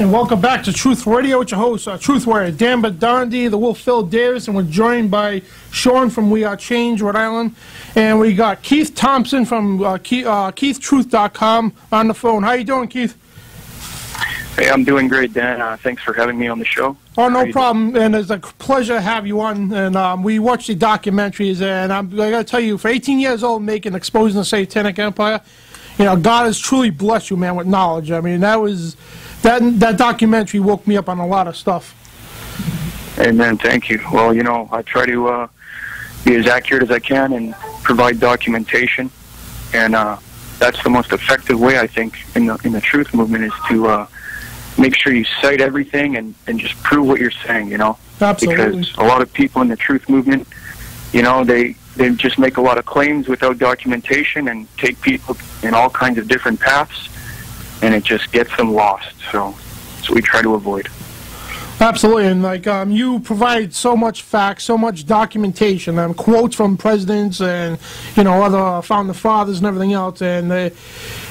And welcome back to Truth Radio with your host, Truth Warrior Dan Badandi, the Wolf Phil Davis, and we're joined by Sean from We Are Change, Rhode Island, and we got Keith Thompson from KeithTruth.com on the phone. How you doing, Keith? Hey, I'm doing great, Dan. Thanks for having me on the show. Oh, no problem, and it's a pleasure to have you on. And we watched the documentaries, and I got to tell you, for 18 years old, making Exposing the Satanic Empire, you know, God has truly blessed you, man, with knowledge. I mean, that documentary woke me up on a lot of stuff. Amen. Thank you. Well, you know, I try to be as accurate as I can and provide documentation, and that's the most effective way, I think, in the truth movement, is to make sure you cite everything and just prove what you're saying, you know. Absolutely. Because a lot of people in the truth movement, you know, they just make a lot of claims without documentation and take people in all kinds of different paths, and it just gets them lost. So we try to avoid. Absolutely, and like you provide so much facts, so much documentation, quotes from presidents and, you know, other founding fathers and everything else, and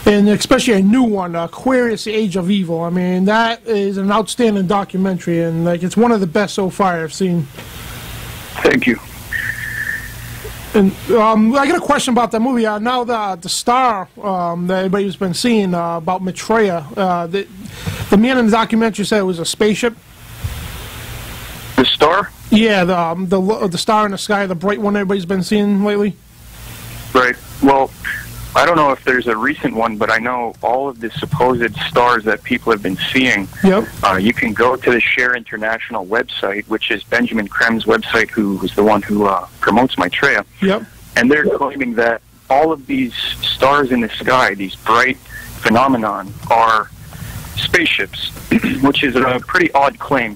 especially a new one, Aquarius: The Age of Evil. I mean, that is an outstanding documentary, and like it's one of the best so far I've seen. Thank you. And I got a question about that movie. Now the star that everybody's been seeing about Maitreya, the man in the documentary said it was a spaceship. The star? Yeah, the star in the sky, the bright one everybody's been seeing lately. Right. Well, I don't know if there's a recent one, but I know all of the supposed stars that people have been seeing. Yep. You can go to the Share International website, which is Benjamin Krem's website, who was the one who promotes Maitreya. Yep. And they're claiming that all of these stars in the sky, these bright phenomenon, are spaceships, which is a pretty odd claim.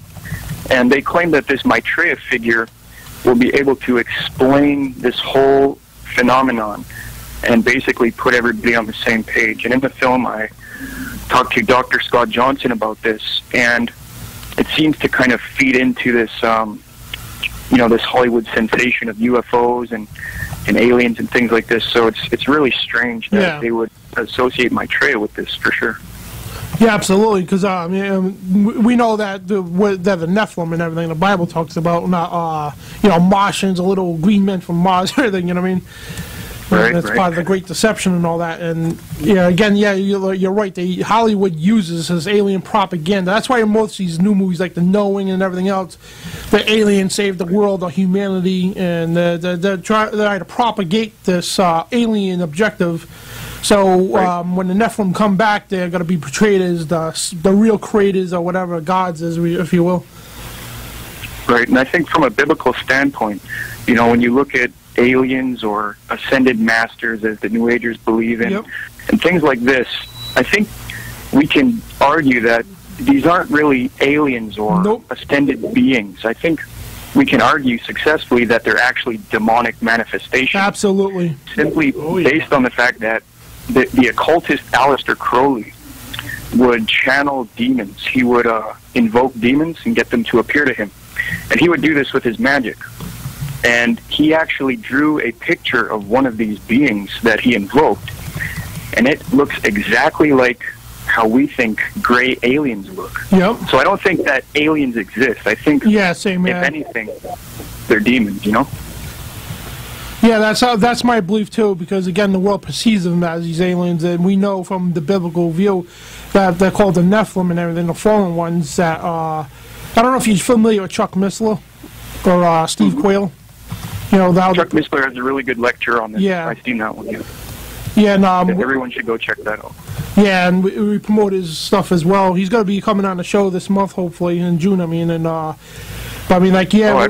And they claim that this Maitreya figure will be able to explain this whole phenomenon and basically put everybody on the same page. And in the film, I talked to Dr. Scott Johnson about this, and it seems to kind of feed into this, you know, this Hollywood sensation of UFOs and aliens and things like this. So it's really strange that they would associate Maitreya with this, for sure. Yeah, absolutely, because we know that the Nephilim and everything the Bible talks about, not you know, Martians, a little green men from Mars, everything. You know what I mean? Right, that's part of the Great Deception and all that. And yeah, again, yeah, you're right. Hollywood uses this alien propaganda. That's why in most of these new movies, like The Knowing and everything else, the aliens saved the world or humanity, and they try to propagate this alien objective. So when the Nephilim come back, they're going to be portrayed as the real creators or whatever gods is, if you will. Right, and I think from a biblical standpoint, you know, when you look at aliens or ascended masters, as the New Agers believe in, and things like this, I think we can argue that these aren't really aliens or ascended beings. I think we can argue successfully that they're actually demonic manifestations. Absolutely. Simply based on the fact that the occultist Aleister Crowley would channel demons. He would invoke demons and get them to appear to him. And he would do this with his magic. And he actually drew a picture of one of these beings that he invoked. And it looks exactly like how we think gray aliens look. Yep. So I don't think that aliens exist. I think, if anything, they're demons, you know? Yeah, that's my belief too, because again, the world perceives them as these aliens, and we know from the biblical view that they're called the Nephilim and everything, the fallen ones. That I don't know if you're familiar with Chuck Missler or Steve Quayle. You know, Chuck Missler has a really good lecture on this. Yeah, I've seen that one. Yeah, and everyone should go check that out. Yeah, and we promote his stuff as well. He's going to be coming on the show this month, hopefully in June. I mean, and but I mean, like, yeah.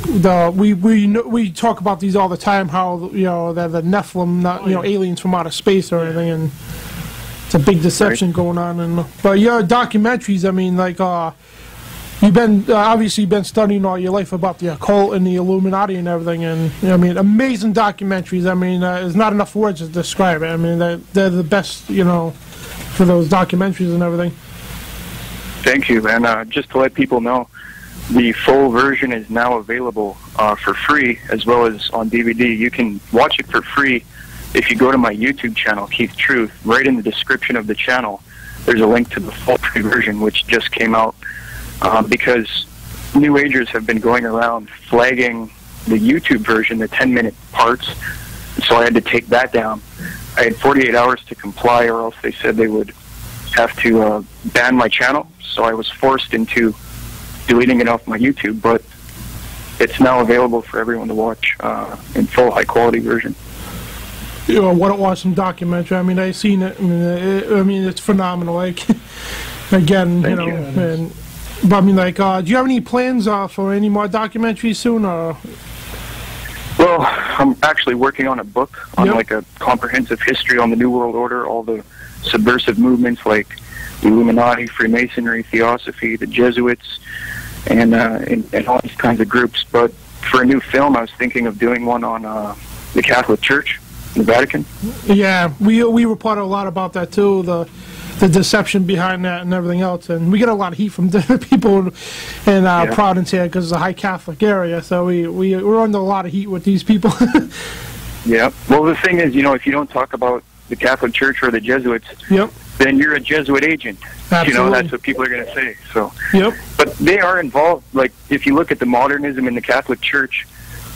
We talk about these all the time, how, you know, that the Nephilim, not, you know, aliens from outer space or anything, and it's a big deception going on. And but your documentaries, I mean, like you've been obviously been studying all your life about the occult and the Illuminati and everything, and you know, I mean, amazing documentaries. I mean, there's not enough words to describe it. I mean, they're the best, you know, for those documentaries and everything. Thank you, and just to let people know, the full version is now available for free, as well as on DVD. You can watch it for free if you go to my YouTube channel, Keith Truth. Right in the description of the channel, there's a link to the full free version, which just came out, because New Agers have been going around flagging the YouTube version, the 10-minute parts, so I had to take that down. I had 48 hours to comply, or else they said they would have to ban my channel, so I was forced into deleting it off my YouTube, but it's now available for everyone to watch in full high-quality version. You know, what an awesome documentary. I mean, I've seen it. I mean, it's phenomenal. Like, again, Thank you know, you. and but I mean, like, do you have any plans for any more documentaries soon, or? Well, I'm actually working on a book on like a comprehensive history on the New World Order, all the subversive movements like the Illuminati, Freemasonry, Theosophy, the Jesuits, and all these kinds of groups. But for a new film, I was thinking of doing one on the Catholic Church, the Vatican. Yeah, we reported a lot about that too, the deception behind that and everything else, and we get a lot of heat from people in Providence here because it's a high Catholic area, so we're under a lot of heat with these people. Yeah. Well, the thing is, you know, if you don't talk about the Catholic Church or the Jesuits, then you're a Jesuit agent. Absolutely. You know, that's what people are going to say. So. Yep. But they are involved. Like, if you look at the modernism in the Catholic Church,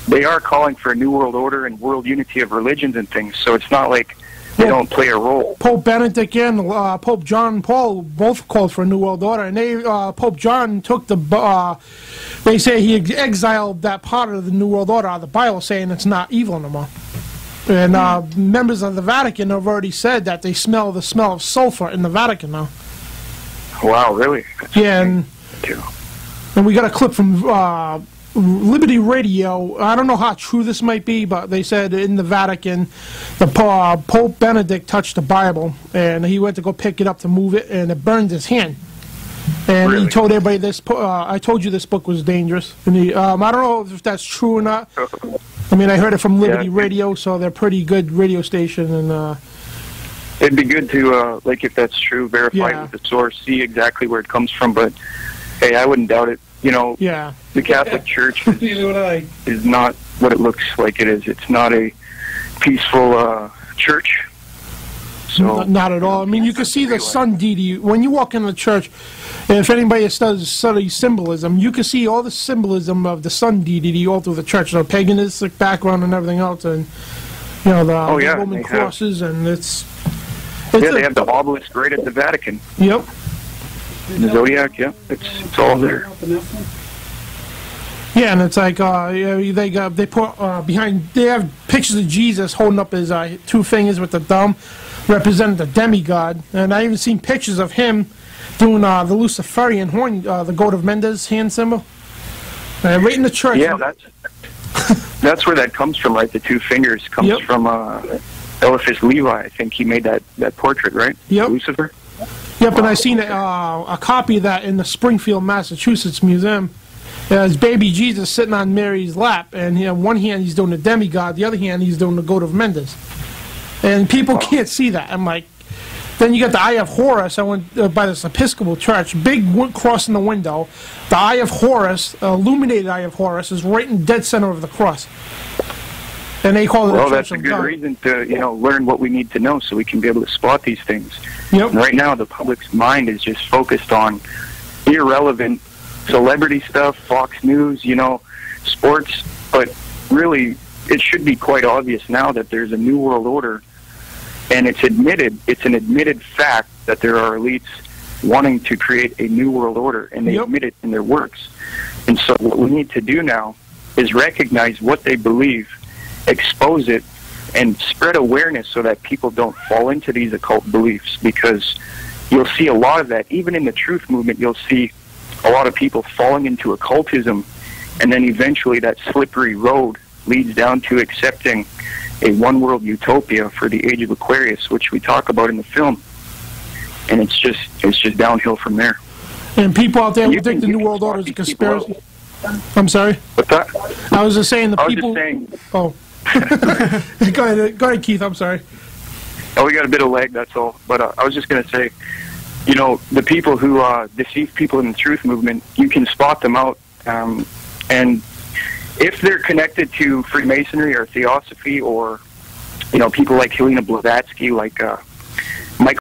they are calling for a new world order and world unity of religions and things. So it's not like they don't play a role. Pope Benedict and Pope John Paul both called for a new world order, and Pope John took they say he exiled that part of the new world order out of the Bible, saying it's not evil no more. And members of the Vatican have already said that they smell the smell of sulfur in the Vatican now. Wow, really? Yeah, and we got a clip from Liberty Radio. I don't know how true this might be, but they said in the Vatican, the Pope Benedict touched the Bible, and he went to go pick it up to move it, and it burned his hand. And he told everybody this. I told you this book was dangerous. And I don't know if that's true or not. I mean, I heard it from Liberty Radio, so they're a pretty good radio station. And it'd be good to, like, if that's true, verify it with the source, see exactly where it comes from. But hey, I wouldn't doubt it. You know, the Catholic Church is not what it looks like it is. It's not a peaceful church. So not at all. I mean, you can see the sun deity when you walk in the church. And if anybody studies symbolism, you can see all the symbolism of the sun deity all through the church. The paganistic background and everything else, and you know the Roman crosses, and it's they have the obelisk right at the Vatican. Yep. The Zodiac, it's all there. Yeah, and it's like they put behind. They have pictures of Jesus holding up his two fingers with the thumb, representing the demigod. And I even seen pictures of him doing the Luciferian horn, the goat of Mendes hand symbol, right in the church. Yeah, that's where that comes from, right? The two fingers comes from Eliphas Levi. I think he made that portrait, right? Yep. Lucifer. Yep, and I seen a copy of that in the Springfield, Massachusetts Museum. There's baby Jesus sitting on Mary's lap, and one hand he's doing the demigod, the other hand he's doing the goat of Mendes. And people can't see that. I'm like, then you got the Eye of Horus. I went by this Episcopal church, big cross in the window. The Eye of Horus, illuminated Eye of Horus, is right in dead center of the cross. And they call it well, that's a good reason to learn what we need to know so we can be able to spot these things. Yep. And right now, the public's mind is just focused on irrelevant celebrity stuff, Fox News, sports. But really, it should be quite obvious now that there's a new world order, and it's an admitted fact that there are elites wanting to create a new world order, and they admit it in their works. And so what we need to do now is recognize what they believe, expose it, and spread awareness so that people don't fall into these occult beliefs, because you'll see a lot of that. Even in the truth movement, you'll see a lot of people falling into occultism, and then eventually that slippery road leads down to accepting a one-world utopia for the age of Aquarius, which we talk about in the film. And it's just downhill from there. And people out there who think the New World Order is a conspiracy. I'm sorry? What's that? I was just saying people... Oh. Go ahead, Keith. I'm sorry. Oh, we got a bit of lag, that's all. But I was just going to say, the people who deceive people in the truth movement, you can spot them out. And if they're connected to Freemasonry or Theosophy or, people like Helena Blavatsky, like